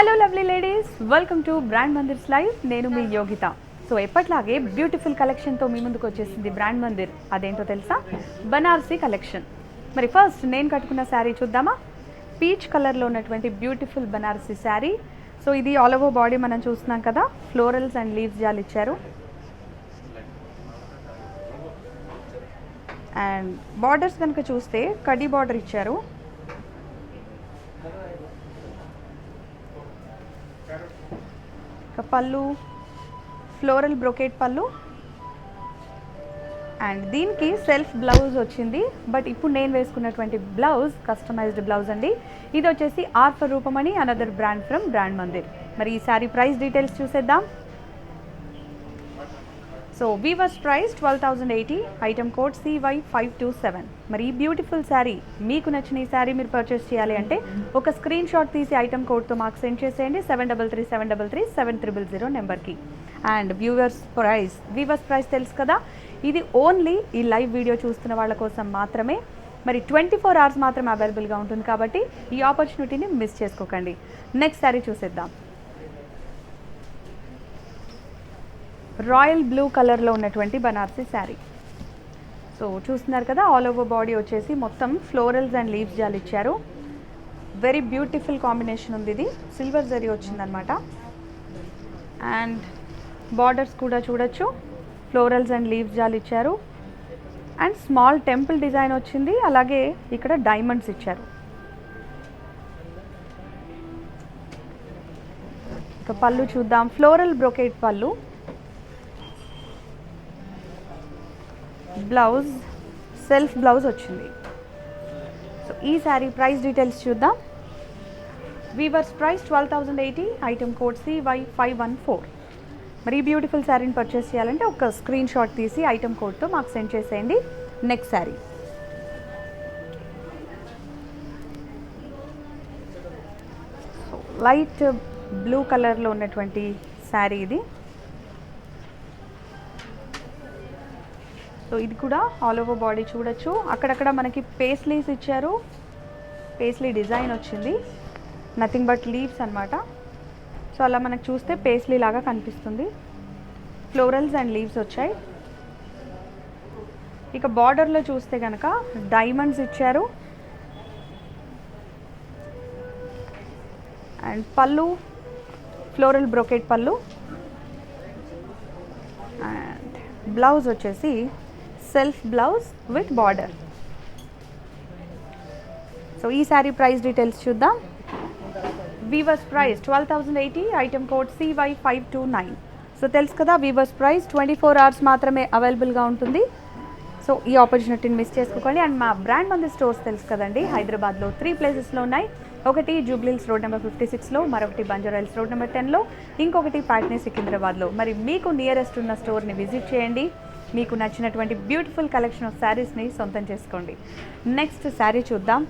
Hello lovely ladies, welcome to brand mandirs live. నేను మీ Yogita. So ఎప్పట్లాగే beautiful కలెక్షన్తో మీ ముందుకు వచ్చేసింది బ్రాండ్ మందిర్. అదేంటో తెలుసా? బనారసీ కలెక్షన్. మరి ఫస్ట్ నేను కట్టుకున్న శారీ చూద్దామా? పీచ్ కలర్లో ఉన్నటువంటి బ్యూటిఫుల్ బనారసీ శారీ. సో ఇది ఆల్ ఓవర్ బాడీ మనం చూస్తున్నాం కదా, ఫ్లోరల్స్ అండ్ లీవ్స్ జాల్ ఇచ్చారు. అండ్ బార్డర్స్ కనుక చూస్తే కడ్డీ బార్డర్ ఇచ్చారు. పళ్ళు ఫ్లోరల్ బ్రోకేట్ పళ్ళు అండ్ దీనికి సెల్ఫ్ బ్లౌజ్ వచ్చింది. బట్ ఇప్పుడు నేను వేసుకున్నటువంటి బ్లౌజ్ కస్టమైజ్డ్ బ్లౌజ్ అండి. ఇది వచ్చేసి R for Roopmani, another brand from brand Mandir. మరి ఈ శారీ ప్రైస్ డీటెయిల్స్ చూసేద్దాం. So weavers price 12,080, item code CY527. మరి ఈ బ్యూటిఫుల్ శారీ మీకు నచ్చిన ఈ శారీ మీరు పర్చేస్ చేయాలి అంటే ఒక స్క్రీన్ షాట్ తీసి ఐటమ్ కోడ్తో మాకు సెండ్ చేసేయండి 7337337000 నెంబర్కి. అండ్ వీవర్స్ ప్రైస్ తెలుసు కదా, ఇది ఓన్లీ ఈ లైవ్ వీడియో చూస్తున్న వాళ్ళ కోసం మాత్రమే. మరి 24 hours మాత్రమే అవైలబుల్గా ఉంటుంది కాబట్టి ఈ ఆపర్చునిటీని మిస్ చేసుకోకండి. నెక్స్ట్ శారీ చూసేద్దాం. రాయల్ బ్లూ కలర్లో ఉన్నటువంటి బనారసీ శారీ. సో చూస్తున్నారు కదా, ఆల్ ఓవర్ బాడీ వచ్చేసి మొత్తం ఫ్లోరల్స్ అండ్ లీవ్స్ జాల్ ఇచ్చారు. వెరీ బ్యూటిఫుల్ కాంబినేషన్ ఉంది. ఇది సిల్వర్ జరీ వచ్చిందనమాట. అండ్ బార్డర్స్ కూడా చూడొచ్చు, ఫ్లోరల్స్ అండ్ లీవ్స్ జాల్ ఇచ్చారు. అండ్ స్మాల్ టెంపుల్ డిజైన్ వచ్చింది, అలాగే ఇక్కడ డైమండ్స్ ఇచ్చారు. ఇక పళ్ళు చూద్దాం. ఫ్లోరల్ బ్రోకేట్ పళ్ళు, బ్లౌజ్ సెల్ఫ్ బ్లౌజ్ వచ్చింది. సో ఈ శారీ ప్రైస్ డీటెయిల్స్ చూద్దాం. Weavers price 12,080, item code CY514. మరి ఈ బ్యూటిఫుల్ శారీని పర్చేస్ చేయాలంటే ఒక స్క్రీన్ షాట్ తీసి ఐటమ్ కోడ్తో మాకు సెండ్ చేసేయండి. Next sari. So light blue కలర్లో ఉన్నటువంటి శారీ ఇది. సో ఇది కూడా ఆల్ ఓవర్ బాడీ చూడొచ్చు. అక్కడక్కడ మనకి పేస్లీస్ ఇచ్చారు, పేస్లీ డిజైన్ వచ్చింది, నథింగ్ బట్ లీవ్స్ అనమాట. సో అలా మనకు చూస్తే పేస్లీ లాగా కనిపిస్తుంది. ఫ్లోరల్స్ అండ్ లీవ్స్ వచ్చాయి. ఇక బార్డర్లో చూస్తే కనుక డైమండ్స్ ఇచ్చారు. అండ్ పళ్ళు ఫ్లోరల్ బ్రోకేట్ పళ్ళు. అండ్ బ్లౌజ్ వచ్చేసి self blouse with border. So ఈ శారీ ప్రైస్ డీటెయిల్స్ చూద్దాం. Weavers price 12,080, item code CY529. So తెలుసు కదా, వీవర్స్ ప్రైస్ 24 hours మాత్రమే అవైలబుల్గా ఉంటుంది. సో ఈ ఆపర్చునిటీని మిస్ చేసుకోకండి. అండ్ మా బ్రాండ్ మందిర్ స్టోర్స్ తెలుసు కదండి, హైదరాబాద్లో 3 ప్లేసెస్లో ఉన్నాయి. ఒకటి జూబ్లీహిల్స్ రోడ్ నెంబర్ 56లో, మరొకటి బంజారాహిల్స్ రోడ్ నెంబర్ 10లో, ఇంకొకటి పాట్నీ సికింద్రాబాద్లో. మరి మీకు నియరెస్ట్ ఉన్న స్టోర్ని విజిట్ చేయండి. మీకు నచ్చినటువంటి బ్యూటిఫుల్ కలెక్షన్ ఆఫ్ శారీస్ని సొంతం చేసుకోండి. నెక్స్ట్ శారీ చూద్దాం.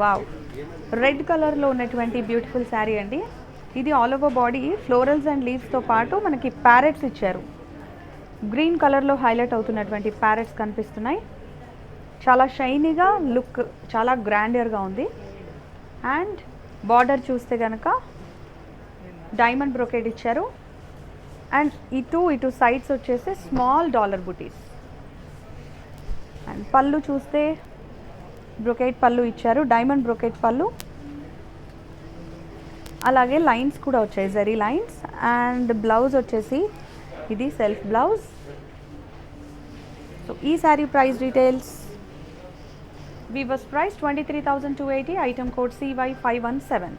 వావ్, రెడ్ కలర్లో ఉన్నటువంటి బ్యూటిఫుల్ శారీ అండి. ఇది all over body florals and లీవ్స్తో పాటు మనకి ప్యారెట్స్ ఇచ్చారు. గ్రీన్ కలర్లో హైలైట్ అవుతున్నటువంటి ప్యారెట్స్ కనిపిస్తున్నాయి. చాలా షైనీగా లుక్, చాలా గ్రాండియర్గా ఉంది. అండ్ బార్డర్ చూస్తే కనుక డైమండ్ బ్రోకేడ్ ఇచ్చారు. అండ్ ఇటు సైడ్స్ వచ్చేసి స్మాల్ డాలర్ బుటీస్. అండ్ పళ్ళు చూస్తే బ్రోకేట్ పళ్ళు ఇచ్చారు, డైమండ్ బ్రోకేట్ పళ్ళు. అలాగే లైన్స్ కూడా వచ్చాయి, జరీ లైన్స్. అండ్ బ్లౌజ్ వచ్చేసి ఇది సెల్ఫ్ బ్లౌజ్. సో ఈ sari price details. Weavers price 23,280, item code CY517.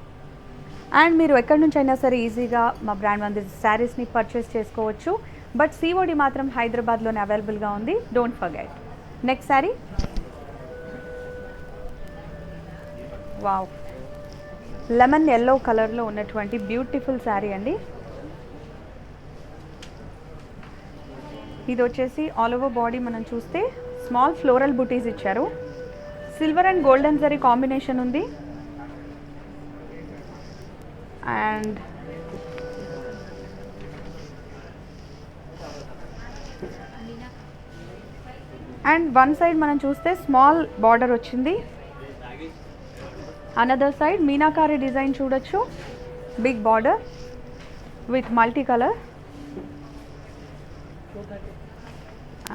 And మీరు ఎక్కడి నుంచి అయినా సరే ఈజీగా మా బ్రాండ్ మందిర్ శారీస్ని పర్చేస్ చేసుకోవచ్చు. బట్ COD మాత్రం హైదరాబాద్లోనే అవైలబుల్గా ఉంది, don't forget. Next sari. Wow, lemon yellow కలర్లో ఉన్నటువంటి బ్యూటిఫుల్ శారీ అండి. ఇది వచ్చేసి ఆల్ ఓవర్ బాడీ మనం చూస్తే స్మాల్ ఫ్లోరల్ బుటీస్ ఇచ్చారు. Silver and golden zari combination ఉంది. అండ్ అండ్ వన్ సైడ్ మనం చూస్తే స్మాల్ బార్డర్ వచ్చింది. అనదర్ సైడ్ మీనాకారి డిజైన్ చూడొచ్చు, big border with multi colour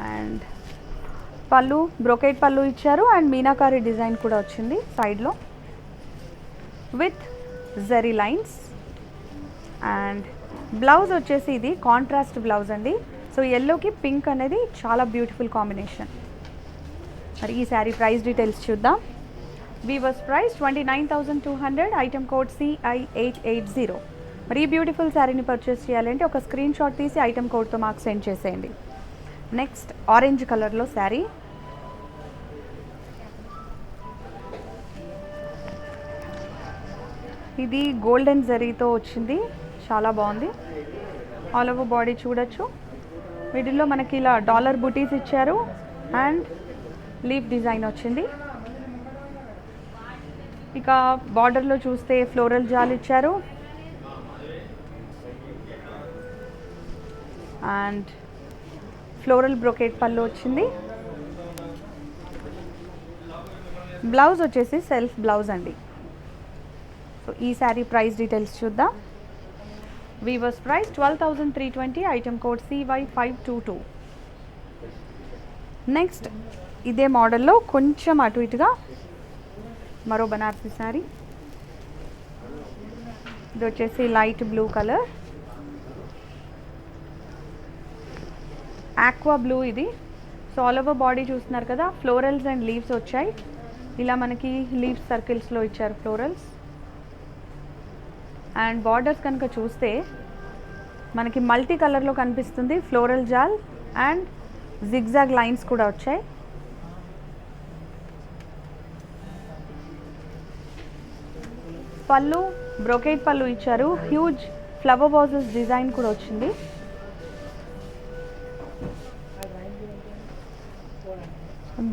and పళ్ళు బ్రొకేట్ పళ్ళు ఇచ్చారు అండ్ మీనాకారి డిజైన్ కూడా వచ్చింది సైడ్లో with zari lines. And blouse వచ్చేసి ఇది కాంట్రాస్ట్ బ్లౌజ్ అండి. సో ఎల్లోకి పింక్ అనేది చాలా బ్యూటిఫుల్ కాంబినేషన్. మరి ఈ శారీ ప్రైస్ డీటెయిల్స్ చూద్దాం. Weavers price 29,200, item code CI880. మరి ఈ బ్యూటిఫుల్ శారీని పర్చేస్ చేయాలంటే ఒక స్క్రీన్ షాట్ తీసి ఐటమ్ కోడ్తో మాకు సెండ్ చేసేయండి. నెక్స్ట్ ఆరెంజ్ కలర్లో శారీ, ఇది గోల్డెన్ జరీతో వచ్చింది, చాలా బాగుంది. ఆల్ ఓవర్ బాడీ చూడొచ్చు, మిడిల్లో మనకి ఇలా డాలర్ బుటీస్ ఇచ్చారు అండ్ లీఫ్ డిజైన్ వచ్చింది. ఇక బార్డర్లో చూస్తే ఫ్లోరల్ జాల్ ఇచ్చారు అండ్ ఫ్లోరల్ బ్రొకేట్ పళ్ళు వచ్చింది. బ్లౌజ్ వచ్చేసి సెల్ఫ్ బ్లౌజ్ అండి. సో ఈ శారీ ప్రైస్ డీటెయిల్స్ చూద్దాం. Weavers price 12,320, item code CY522. Next ఇదే మోడల్లో కొంచెం అటు ఇటుగా మరో బనారసి శారీ, ఇది వచ్చేసి light blue colour, aqua blue ఇది. సో ఆల్ ఓవర్ బాడీ చూస్తున్నారు కదా, ఫ్లోరల్స్ అండ్ లీవ్స్ వచ్చాయి. ఇలా మనకి లీవ్స్ సర్కిల్స్లో ఇచ్చారు ఫ్లోరల్స్. అండ్ బార్డర్స్ కనుక చూస్తే మనకి మల్టీ కలర్లో కనిపిస్తుంది, ఫ్లోరల్ జాల్ అండ్ జిగ్జాగ్ లైన్స్ కూడా వచ్చాయి. పళ్ళు బ్రొకేట్ పళ్ళు ఇచ్చారు, హ్యూజ్ ఫ్లవర్ వాజెస్ డిజైన్ కూడా వచ్చింది.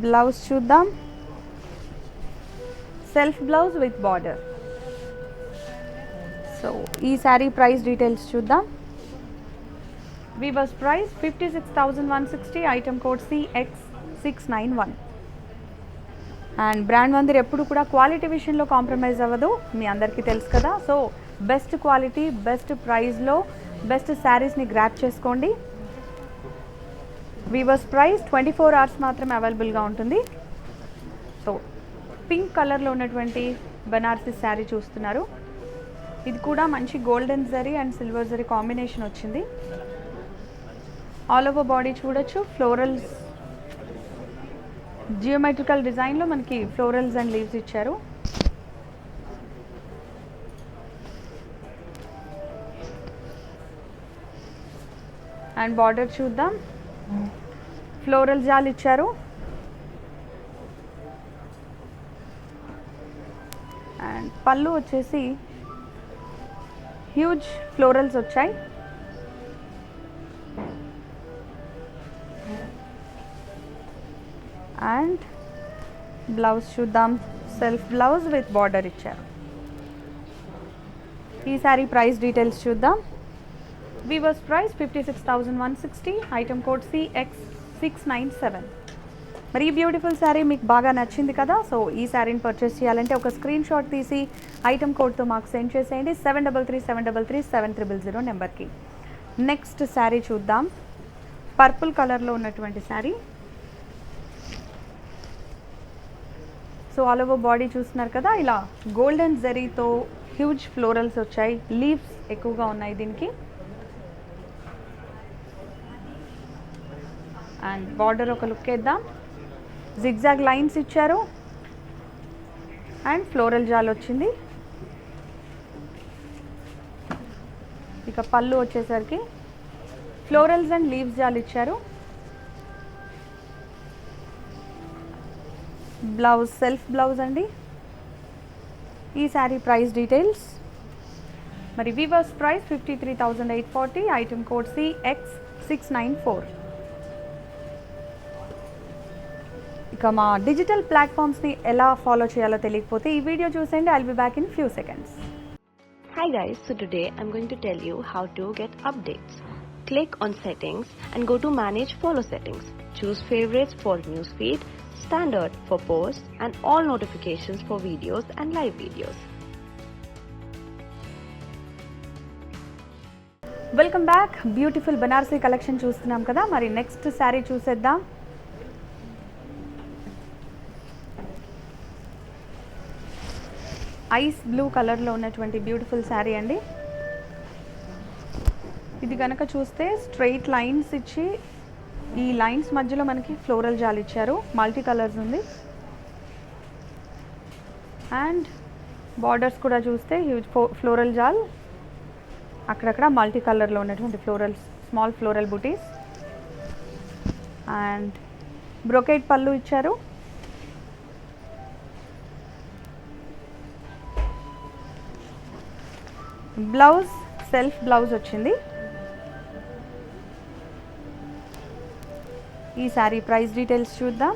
బ్లౌజ్ చూద్దాం, self blouse with border. So ఈ శారీ ప్రైస్ డీటెయిల్స్ చూద్దాం. Weavers price 56,160, item code CX691. And brand Mandir ఎప్పుడు కూడా క్వాలిటీ విషయంలో కాంప్రమైజ్ అవ్వదు, మీ అందరికీ తెలుసు కదా. సో బెస్ట్ క్వాలిటీ బెస్ట్ ప్రైస్లో బెస్ట్ శారీస్ని గ్రాప్ చేసుకోండి. వీవర్స్ ప్రైస్ 24 hours మాత్రమే అవైలబుల్గా ఉంటుంది. సో పింక్ కలర్లో ఉన్నటువంటి బనారసి శారీ చూస్తున్నారు, ఇది కూడా మంచి golden zari and silver zari combination వచ్చింది. ఆల్ ఓవర్ బాడీ చూడొచ్చు, ఫ్లోరల్స్ జియోమెట్రికల్ డిజైన్లో మనకి ఫ్లోరల్స్ అండ్ లీవ్స్ ఇచ్చారు. అండ్ బార్డర్ చూద్దాం, ఫ్లోరల్ జాల్ ఇచ్చారు అండ్ పళ్ళు వచ్చేసి హ్యూజ్ ఫ్లోరల్స్ వచ్చాయి. అండ్ బ్లౌజ్ చూద్దాం, సెల్ఫ్ బ్లౌజ్ విత్ బార్డర్ ఇచ్చారు. ఈ శారీ ప్రైస్ డీటెయిల్స్ చూద్దాం. Weavers price 56,160, item code CX697. మరి ఈ బ్యూటిఫుల్ శారీ మీకు బాగా నచ్చింది కదా. సో ఈ శారీని పర్చేస్ చేయాలంటే ఒక స్క్రీన్ షాట్ తీసి ఐటమ్ కోడ్తో మాకు సెండ్ చేసేయండి 7337337000 నెంబర్కి. నెక్స్ట్ శారీ చూద్దాం, పర్పుల్ కలర్లో ఉన్నటువంటి sari. So all over body చూస్తున్నారు కదా, ఇలా గోల్డెన్ జరీతో హ్యూజ్ ఫ్లోరల్స్ వచ్చాయి, లీవ్స్ ఎక్కువగా ఉన్నాయి దీనికి. అండ్ బార్డర్ ఒక లుక్ వేద్దాం, జిగ్జాగ్ లైన్స్ ఇచ్చారు అండ్ ఫ్లోరల్ జాల్ వచ్చింది. ఇక పళ్ళు వచ్చేసరికి ఫ్లోరల్స్ అండ్ లీవ్స్ జాల్ ఇచ్చారు. బ్లౌజ్ సెల్ఫ్ బ్లౌజ్ అండి. ఈ శారీ ప్రైస్ డీటెయిల్స్, మరి weavers price 53,840, item code CX694. ఇక మా డిజిటల్ ప్లాట్ఫామ్స్ని ఎలా ఫాలో చేయాలో తెలియకపోతే ఈ వీడియో చూసేయండి. I'll be back in few seconds. Hi guys, so today I'm going to tell you how to get updates. Click on settings and go to manage follow settings. Choose favorites for newsfeed, standard for posts and all notifications for videos and live videos. Welcome back. Beautiful Banarasi collection చూస్తున్నాం కదా, మరి next sari చూసేద్దాం. Ice blue కలర్లో ఉన్నటువంటి beautiful sari అండి. ఇది కనుక చూస్తే స్ట్రెయిట్ లైన్స్ ఇచ్చి ఈ లైన్స్ మధ్యలో మనకి ఫ్లోరల్ జాల్ ఇచ్చారు, మల్టీ కలర్స్ ఉంది. అండ్ బార్డర్స్ కూడా చూస్తే హ్యూజ్ ఫ్లోరల్ జాల్, అక్కడక్కడ మల్టీ కలర్లో ఉన్నటువంటి florals, small floral buttis. And brocade పళ్ళు ఇచ్చారు. బ్లౌజ్ సెల్ఫ్ బ్లౌజ్ వచ్చింది. ఈ శారీ ప్రైస్ డీటెయిల్స్ చూద్దాం.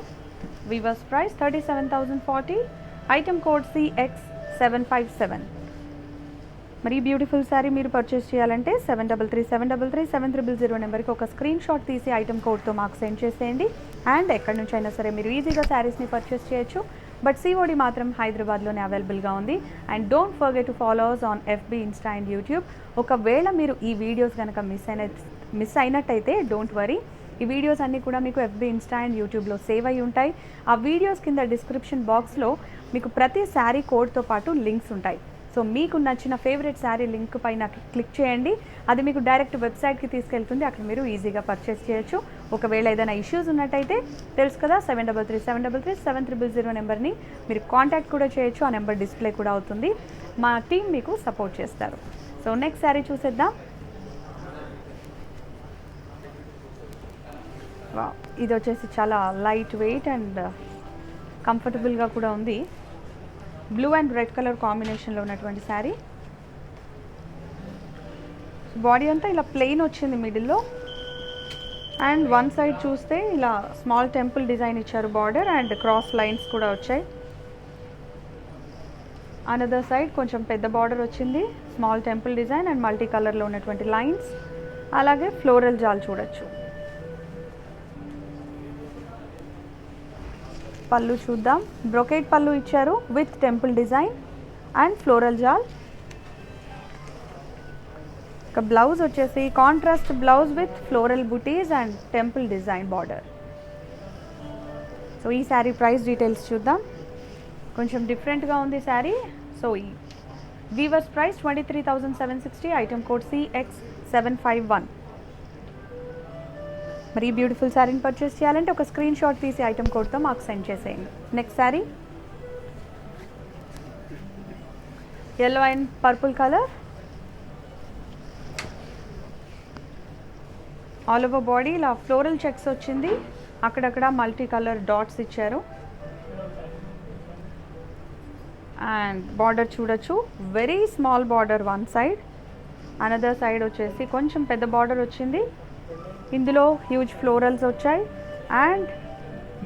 Weavers price 37,040, item code CX757. మరి బ్యూటిఫుల్ శారీ మీరు పర్చేస్ చేయాలంటే 7337337300 నెంబర్కి ఒక స్క్రీన్ షాట్ తీసి ఐటమ్ కోడ్తో మాకు సెండ్ చేసేయండి. అండ్ ఎక్కడి నుంచి అయినా సరే మీరు ఈజీగా శారీస్ని పర్చేస్ చేయొచ్చు. బట్ సిఓడి మాత్రం హైదరాబాద్లోనే అవైలబుల్గా ఉంది. And don't forget to follow us on FB, insta and YouTube. ఒకవేళ మీరు ఈ వీడియోస్ కనుక మిస్ అయినట్టయితే డోంట్ వరీ, ఈ వీడియోస్ అన్నీ కూడా మీకు FB, ఇన్స్టా అండ్ యూట్యూబ్లో సేవ్ అయి ఉంటాయి. ఆ వీడియోస్ కింద డిస్క్రిప్షన్ బాక్స్లో మీకు ప్రతి శారీ కోడ్తో పాటు లింక్స్ ఉంటాయి. సో మీకు నచ్చిన ఫేవరెట్ శారీ లింక్ పైన క్లిక్ చేయండి, అది మీకు డైరెక్ట్ వెబ్సైట్కి తీసుకెళ్తుంది. అక్కడ మీరు ఈజీగా పర్చేస్ చేయొచ్చు. ఒకవేళ ఏదైనా ఇష్యూస్ ఉన్నట్టయితే తెలుసు కదా, 7337337300 నెంబర్ని మీరు కాంటాక్ట్ కూడా చేయొచ్చు. ఆ నెంబర్ డిస్ప్లే కూడా అవుతుంది. మా టీం మీకు సపోర్ట్ చేస్తారు. సో నెక్స్ట్ శారీ చూసేద్దాం. ఇది వచ్చేసి చాలా లైట్ వెయిట్ అండ్ కంఫర్టబుల్గా కూడా ఉంది. బ్లూ అండ్ రెడ్ కలర్ కాంబినేషన్లో ఉన్నటువంటి శారీ. బాడీ అంతా ఇలా ప్లెయిన్ వచ్చింది మిడిల్లో. అండ్ వన్ సైడ్ చూస్తే ఇలా స్మాల్ టెంపుల్ డిజైన్ ఇచ్చారు బార్డర్, అండ్ క్రాస్ లైన్స్ కూడా వచ్చాయి. అనదర్ సైడ్ కొంచెం పెద్ద బార్డర్ వచ్చింది, small temple design and multi కలర్లో ఉన్నటువంటి లైన్స్, అలాగే ఫ్లోరల్ జాల్ చూడొచ్చు. పళ్ళు చూద్దాం. బ్రొకేట్ పళ్ళు ఇచ్చారు with temple design and floral జాల్. ఇక బ్లౌజ్ వచ్చేసి contrast blouse with floral buttis and temple design border. So ఈ శారీ ప్రైస్ డీటెయిల్స్ చూద్దాం. కొంచెం డిఫరెంట్గా ఉంది శారీ. సో ఈ weavers price 23,760, item code CX751. మరి బ్యూటిఫుల్ శారీని పర్చేస్ చేయాలంటే ఒక స్క్రీన్ షాట్ తీసి ఐటమ్ కోడ్తో మాకు సెండ్ చేసేయండి. Next sari yellow and purple colour. All over body ఇలా ఫ్లోరల్ చెక్స్ వచ్చింది, అక్కడక్కడ మల్టీ కలర్ డాట్స్ ఇచ్చారు. అండ్ బార్డర్ చూడొచ్చు, very small border one side, another side వచ్చేసి కొంచెం పెద్ద బార్డర్ వచ్చింది. ఇందులో హ్యూజ్ ఫ్లోరల్స్ వచ్చాయి అండ్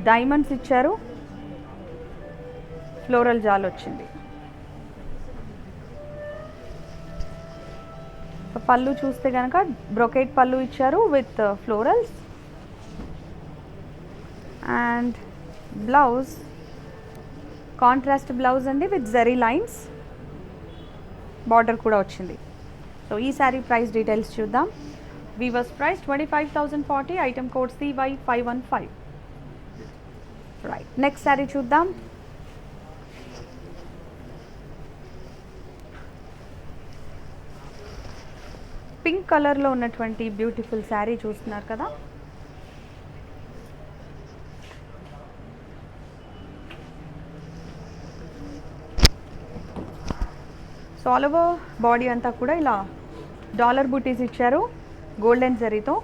డైమండ్స్ ఇచ్చారు, ఫ్లోరల్ జాల్ వచ్చింది. పళ్ళు చూస్తే కనుక బ్రొకేట్ పళ్ళు ఇచ్చారు with florals. And blouse contrast blouse అండి విత్ జరీ లైన్స్, బార్డర్ కూడా వచ్చింది. సో ఈ శారీ ప్రైస్ డీటెయిల్స్ చూద్దాం. Weavers price 25,040, item code CY515. Right, next sari చూద్దాం. పింక్ కలర్లో ఉన్నటువంటి బ్యూటిఫుల్ శారీ చూస్తున్నారు కదా. సో ఆల్ ఓవర్ బాడీ అంతా కూడా ఇలా డాలర్ బూటీస్ ఇచ్చారు గోల్డెన్ జరీతో.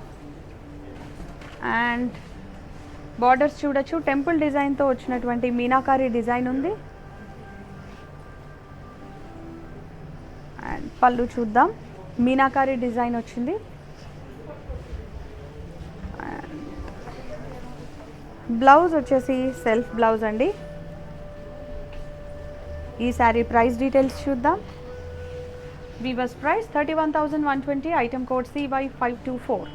అండ్ బార్డర్స్ చూడొచ్చు, టెంపుల్ డిజైన్తో వచ్చినటువంటి మీనాకారి డిజైన్ ఉంది. అండ్ పళ్ళు చూద్దాం, మీనాకారి డిజైన్ వచ్చింది. బ్లౌజ్ వచ్చేసి సెల్ఫ్ బ్లౌజ్ అండి. ఈ శారీ ప్రైస్ డీటెయిల్స్ చూద్దాం. Weavers price 31,120, item code CY524.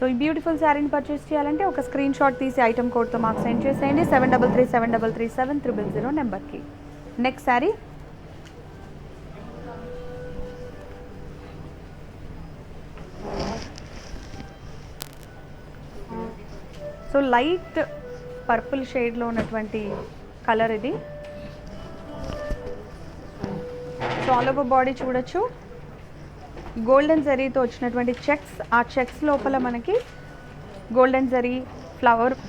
So ఈ బ్యూటిఫుల్ శారీని పర్చేస్ చేయాలంటే ఒక స్క్రీన్ షాట్ తీసి ఐటమ్ కోడ్తో మాకు సెండ్ చేసేయండి 7337337000 నెంబర్కి. Next sari so light purple షేడ్లో ఉన్నటువంటి కలర్ ఇది. సో ఆల్ ఓవర్ బాడీ చూడొచ్చు, గోల్డెన్ జరీతో వచ్చినటువంటి చెక్స్. ఆ చెక్స్ లోపల మనకి గోల్డెన్ జరీ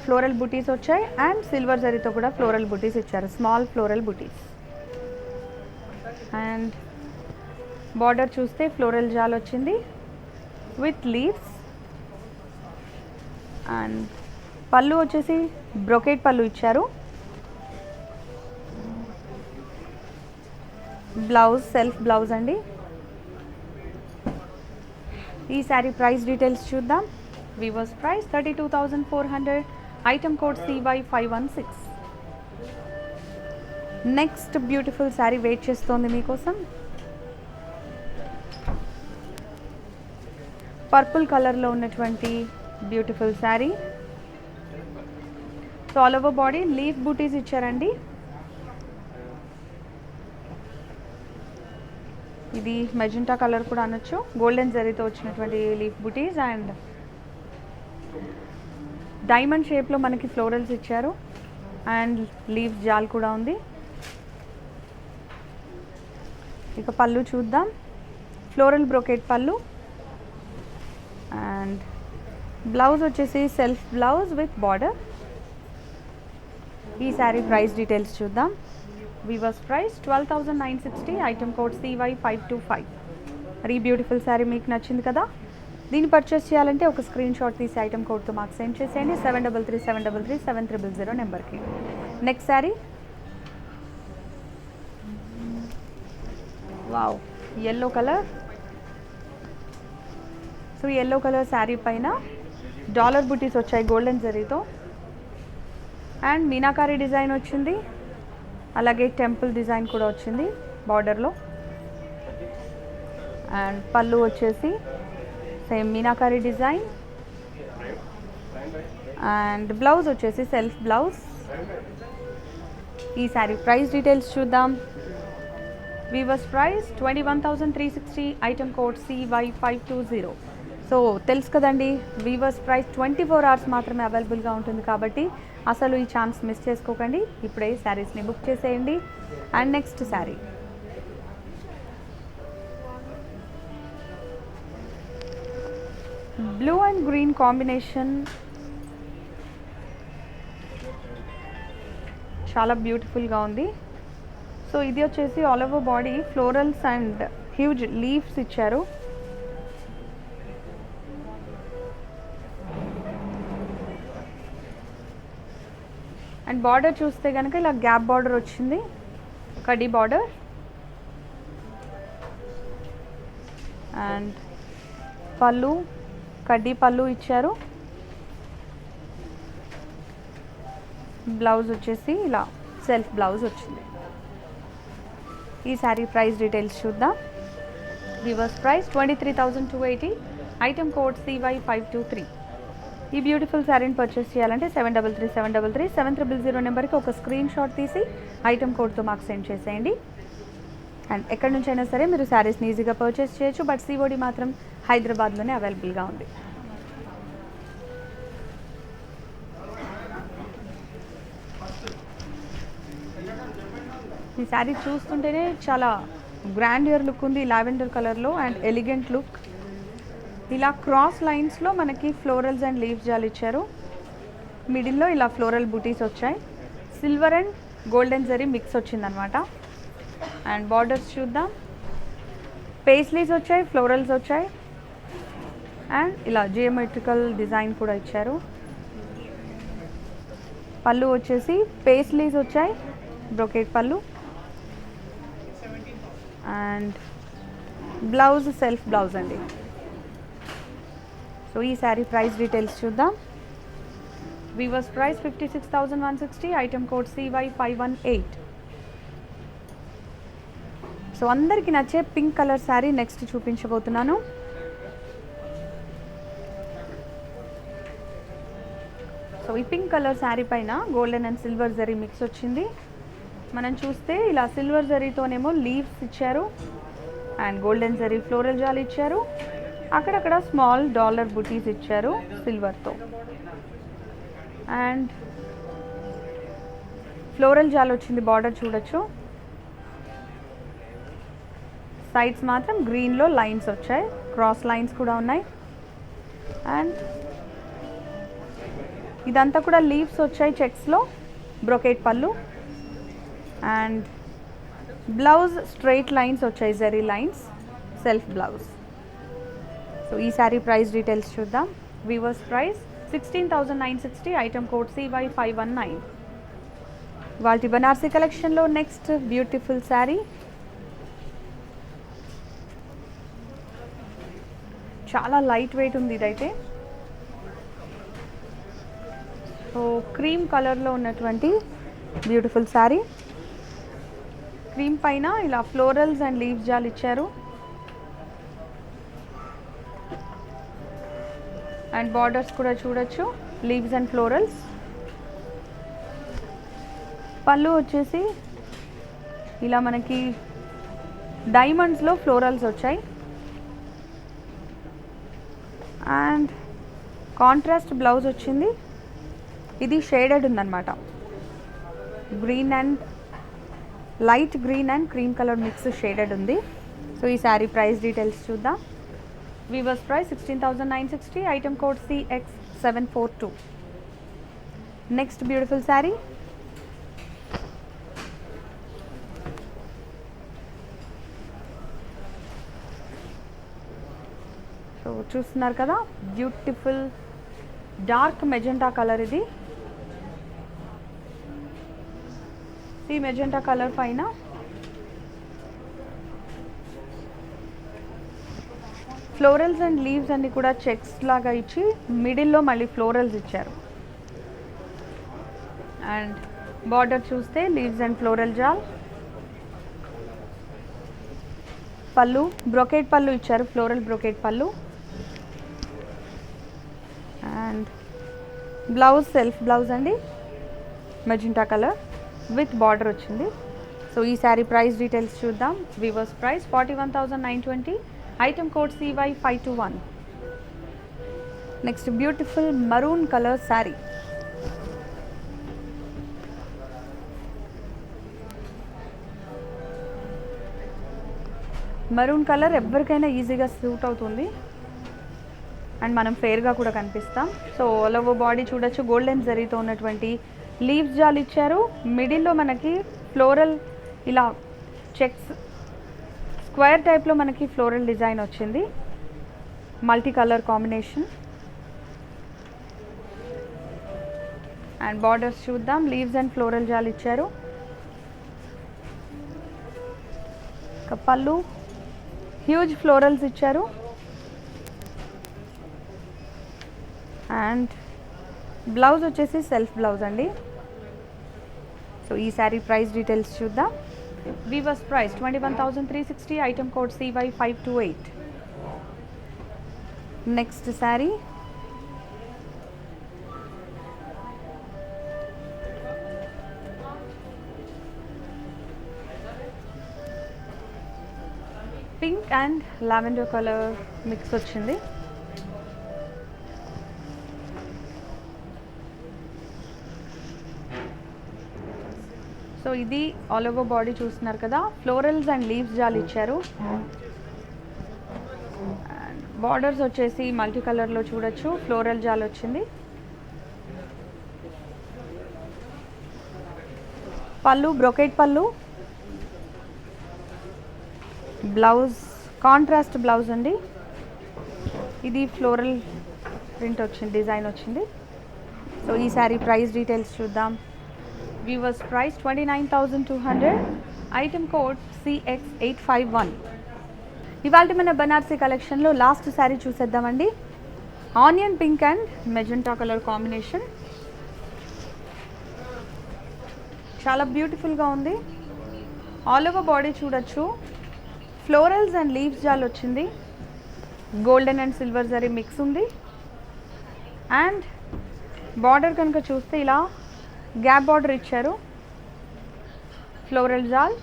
ఫ్లోరల్ బుటీస్ వచ్చాయి అండ్ సిల్వర్ జరీతో కూడా ఫ్లోరల్ బుటీస్ ఇచ్చారు, small floral buttis. And border చూస్తే ఫ్లోరల్ జాల్ వచ్చింది విత్ లీవ్స్. అండ్ పళ్ళు వచ్చేసి బ్రొకేట్ పళ్ళు ఇచ్చారు. బ్లౌజ్ సెల్ఫ్ బ్లౌజ్ అండి. ఈ శారీ ప్రైస్ డీటెయిల్స్ చూద్దాం. Weavers price 32,400, item code CY516. Next beautiful sari wait చేస్తోంది మీకోసం. పర్పుల్ కలర్లో ఉన్నటువంటి beautiful sari. So all over body leaf బూటీస్ ఇచ్చారండి. ఇది మెజెంటా కలర్ కూడా అనొచ్చు. గోల్డెన్ జరీతో వచ్చినటువంటి లీఫ్ బూటీస్ అండ్ డైమండ్ షేప్లో మనకి ఫ్లోరల్స్ ఇచ్చారు అండ్ లీఫ్ జాల్ కూడా ఉంది. ఇక పళ్ళు చూద్దాం. ఫ్లోరల్ బ్రోకెట్ పళ్ళు అండ్ బ్లౌజ్ వచ్చేసి సెల్ఫ్ బ్లౌజ్ విత్ బార్డర్. ఈ శారీ ప్రైస్ డీటెయిల్స్ చూద్దాం. Weavers price 12,960, item code CY525. మరి ఈ బ్యూటిఫుల్ శారీ మీకు నచ్చింది కదా? దీన్ని పర్చేస్ చేయాలంటే ఒక స్క్రీన్ షాట్ తీసి ఐటమ్ కోడ్తో మాకు సెండ్ చేసేయండి 7337337000 నెంబర్కి. Next sari wow yellow colour. So yellow colour sari పైన డాలర్ బుటీస్ వచ్చాయి గోల్డెన్ జరీతో అండ్ మీనాకారి డిజైన్ వచ్చింది, అలాగే టెంపుల్ డిజైన్ కూడా వచ్చింది బార్డర్లో. అండ్ పళ్ళు వచ్చేసి same meenakari design and blouse వచ్చేసి సెల్ఫ్ బ్లౌజ్. ఈ శారీ ప్రైస్ డీటెయిల్స్ చూద్దాం. Weavers price 21,360, item code CY520. So తెలుసు కదండి, వీవర్స్ ప్రైస్ 24 hours మాత్రమే అవైలబుల్గా ఉంటుంది కాబట్టి అసలు ఈ ఛాన్స్ మిస్ చేసుకోకండి. ఇప్పుడే శారీస్ని బుక్ చేసేయండి. And next sari blue and green combination, చాలా బ్యూటిఫుల్గా ఉంది. సో ఇది వచ్చేసి all over body florals and huge leaves ఇచ్చారు. అండ్ బార్డర్ చూస్తే కనుక ఇలా గ్యాప్ బార్డర్ వచ్చింది, కడ్డీ బార్డర్. అండ్ పళ్ళు కడ్డీ పళ్ళు ఇచ్చారు. బ్లౌజ్ వచ్చేసి ఇలా సెల్ఫ్ బ్లౌజ్ వచ్చింది. ఈ శారీ ప్రైస్ డీటెయిల్స్ చూద్దాం. Reverse price 23,280, item code CY523. ఈ బ్యూటిఫుల్ శారీని పర్చేస్ చేయాలంటే 7337337000 నెంబర్కి ఒక స్క్రీన్ షాట్ తీసి ఐటమ్ కోడ్తో మాకు సెండ్ చేసేయండి. అండ్ ఎక్కడి నుంచి అయినా సరే మీరు శారీస్ని ఈజీగా పర్చేస్ చేయొచ్చు. బట్ COD మాత్రం హైదరాబాద్లోనే అవైలబుల్గా ఉంది. ఈ శారీ చూస్తుంటేనే చాలా గ్రాండియర్ లుక్ ఉంది, లావెండర్ కలర్లో అండ్ ఎలిగెంట్ లుక్. ఇలా క్రాస్ లైన్స్లో మనకి ఫ్లోరల్స్ అండ్ లీవ్స్ జాల్ ఇచ్చారు. మిడిల్లో ఇలా ఫ్లోరల్ బూటీస్ వచ్చాయి, silver and golden zari mix వచ్చిందనమాట. అండ్ బార్డర్స్ చూద్దాం. పేస్లీస్ వచ్చాయి, ఫ్లోరల్స్ వచ్చాయి అండ్ ఇలా జియోమెట్రికల్ డిజైన్ కూడా ఇచ్చారు. పళ్ళు వచ్చేసి పేస్లీస్ వచ్చాయి, బ్రోకెట్ పళ్ళు. అండ్ బ్లౌజ్ సెల్ఫ్ బ్లౌజ్ అండి. సో ఈ శారీ ప్రైస్ డీటెయిల్స్ చూద్దాం. Weavers price 56,160, item code CY518. So అందరికీ నచ్చే పింక్ కలర్ శారీ నెక్స్ట్ చూపించబోతున్నాను. సో ఈ పింక్ కలర్ శారీ పైన golden and silver zari mix వచ్చింది. మనం చూస్తే ఇలా సిల్వర్ జరీతోనేమో లీవ్స్ ఇచ్చారు అండ్ గోల్డెన్ జరీ ఫ్లోరల్ జాల్ ఇచ్చారు. అక్కడక్కడ స్మాల్ డాలర్ బుటీస్ ఇచ్చారు సిల్వర్తో. అండ్ ఫ్లోరల్ జాల్ వచ్చింది, బార్డర్ చూడొచ్చు. సైడ్స్ మాత్రం గ్రీన్లో లైన్స్ వచ్చాయి, క్రాస్ లైన్స్ కూడా ఉన్నాయి. అండ్ ఇదంతా కూడా లీవ్స్ వచ్చాయి చెక్స్లో, బ్రొకేట్ పళ్ళు. అండ్ బ్లౌజ్ స్ట్రైట్ లైన్స్ వచ్చాయి, zari lines, self blouse. So ఈ శారీ ప్రైస్ డీటెయిల్స్ చూద్దాం. Weavers price 16,960, item code CY519. వాటి బనార్సీ కలెక్షన్లో నెక్స్ట్ బ్యూటిఫుల్ శారీ. చాలా లైట్ వెయిట్ ఉంది ఇదైతే. సో క్రీమ్ కలర్లో ఉన్నటువంటి బ్యూటిఫుల్ శారీ. క్రీమ్ పైన ఇలా ఫ్లోరల్స్ అండ్ లీవ్స్ జాల్ ఇచ్చారు. అండ్ బార్డర్స్ కూడా చూడొచ్చు, లీవ్స్ అండ్ ఫ్లోరల్స్. పళ్ళు వచ్చేసి ఇలా మనకి డైమండ్స్లో ఫ్లోరల్స్ వచ్చాయి. అండ్ కాంట్రాస్ట్ బ్లౌజ్ వచ్చింది. ఇది షేడెడ్ ఉందన్నమాట, green and light green and cream colour mix shaded ఉంది. సో ఈ శారీ ప్రైస్ డీటెయిల్స్ చూద్దాం. Weavers price 16,960, item code CX742. Next beautiful sari. So చూస్తున్నారు కదా, బ్యూటిఫుల్ డార్క్ మెజెంటా కలర్ ఇది. ఈ మెజెంటా కలర్ పైన ఫ్లోరల్స్ అండ్ లీవ్స్ అన్ని కూడా చెక్స్ లాగా ఇచ్చి మిడిల్లో మళ్ళీ ఫ్లోరల్స్ ఇచ్చారు. అండ్ బార్డర్ చూస్తే లీవ్స్ అండ్ ఫ్లోరల్ జాల్. పళ్ళు బ్రొకేట్ పళ్ళు ఇచ్చారు, ఫ్లోరల్ బ్రొకేట్ పళ్ళు. అండ్ బ్లౌజ్ సెల్ఫ్ బ్లౌజ్ అండి, మెజెంటా కలర్ విత్ బార్డర్ వచ్చింది. సో ఈ శారీ ప్రైస్ డీటెయిల్స్ చూద్దాం. Weavers price 41,920, item code CY521. Next beautiful maroon colour sari. Maroon colour ఎవరికైనా ఈజీగా సూట్ అవుతుంది అండ్ మనం ఫేర్గా కూడా కనిపిస్తాం. సో ఆల్ ఓవర్ బాడీ చూడొచ్చు, గోల్డెన్ జరీతో ఉన్నటువంటి లీవ్స్ జాల్ ఇచ్చారు. మిడిల్లో మనకి ఫ్లోరల్ ఇలా చెక్స్ స్క్వేర్ టైప్లో మనకి ఫ్లోరల్ డిజైన్ వచ్చింది, multi colour combination. And borders చూద్దాం, లీవ్స్ అండ్ ఫ్లోరల్ జాల్ ఇచ్చారు. పళ్ళు హ్యూజ్ ఫ్లోరల్స్ ఇచ్చారు. అండ్ బ్లౌజ్ వచ్చేసి సెల్ఫ్ బ్లౌజ్ అండి. సో ఈ శారీ ప్రైస్ డీటెయిల్స్ చూద్దాం. Weavers price 21,360, item code CY528. Next sari. Pink and lavender colour mix వచ్చింది. సో ఇది ఆల్ ఓవర్ బాడీ చూస్తున్నారు కదా, ఫ్లోరల్స్ అండ్ లీవ్స్ జాల్ ఇచ్చారు. అండ్ బార్డర్స్ వచ్చేసి మల్టీ కలర్లో చూడొచ్చు, ఫ్లోరల్ జాల్ వచ్చింది. పళ్ళు బ్రొకేట్ పళ్ళు. బ్లౌజ్ కాంట్రాస్ట్ బ్లౌజ్ అండి. ఇది ఫ్లోరల్ ప్రింట్ వచ్చింది, డిజైన్ వచ్చింది. సో ఈ శారీ ప్రైస్ డీటెయిల్స్ చూద్దాం. Weavers price 29,200, item code CX851. ఇవాళ మన బనార్సీ కలెక్షన్లో లాస్ట్ శారీ చూసేద్దామండి. Onion pink and magenta colour combination. చాలా బ్యూటిఫుల్గా ఉంది. ఆల్ ఓవర్ బాడీ చూడొచ్చు, ఫ్లోరల్స్ అండ్ లీవ్స్ జాల్ వచ్చింది. Golden and silver zari mix ఉంది. అండ్ బార్డర్ కనుక చూస్తే ఇలా గ్యాప్ బార్డర్ ఇచ్చారు, ఫ్లోరల్ జాల్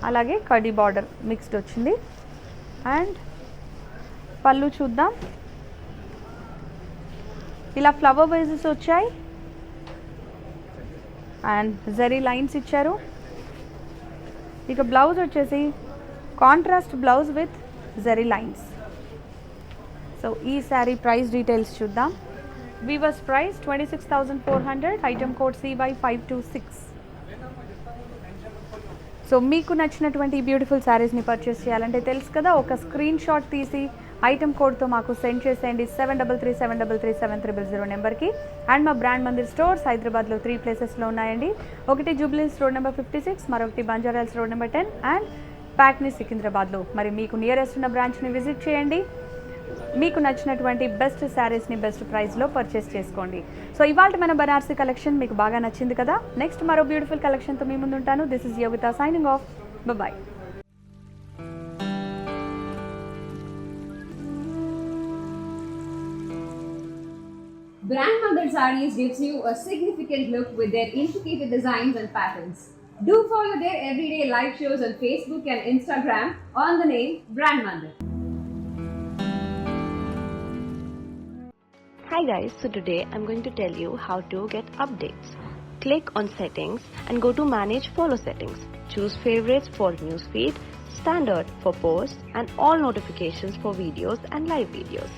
అలాగే కడీ బార్డర్ మిక్స్డ్ వచ్చింది. అండ్ పళ్ళు చూద్దాం, ఇలా ఫ్లవర్ వైజెస్ వచ్చాయి అండ్ జరీ లైన్స్ ఇచ్చారు. ఇక బ్లౌజ్ వచ్చేసి contrast blouse with zari lines. So ఈ శారీ ప్రైస్ డీటెయిల్స్ చూద్దాం. Weavers price 26,400, item code CY526. So మీకు నచ్చినటువంటి బ్యూటిఫుల్ శారీస్ని పర్చేస్ చేయాలంటే తెలుసు కదా, ఒక స్క్రీన్ షాట్ తీసి ఐటమ్ కోడ్తో మాకు సెండ్ చేసేయండి 7337337300 నెంబర్కి. అండ్ మా బ్రాండ్ మందిర్ స్టోర్స్ హైదరాబాద్లో 3 ప్లేసెస్లో ఉన్నాయండి. ఒకటి జూబ్లీహిల్స్ రోడ్ నెంబర్ 56, మరొకటి బంజారాహిల్స్ రోడ్ నెంబర్ 10 అండ్ ప్యాక్ని సికింద్రాబాద్లో. మరి మీకు నియరెస్ట్ ఉన్న బ్రాంచ్ని విజిట్ చేయండి. మీకు నచ్చినటువంటి బెస్ట్ శారీస్ని బెస్ట్ ప్రైస్లో పర్చేస్ చేసుకోండి. సో ఇవాళ మన బనారసి కలెక్షన్ మీకు బాగా నచ్చింది కదా. నెక్స్ట్ మరో బ్యూటిఫుల్ కలెక్షన్తో మీ ముందు ఉంటాను. This is Yogita signing off. Bye. Grandmother Sarees gives you a significant look with their intricate designs and patterns. Do follow their everyday live shows on Facebook and Instagram on the name Grandmother. Hi guys, so today I'm going to tell you how to get updates. Click on settings and go to manage follow settings. Choose favorites for newsfeed, standard for posts and all notifications for videos and live videos.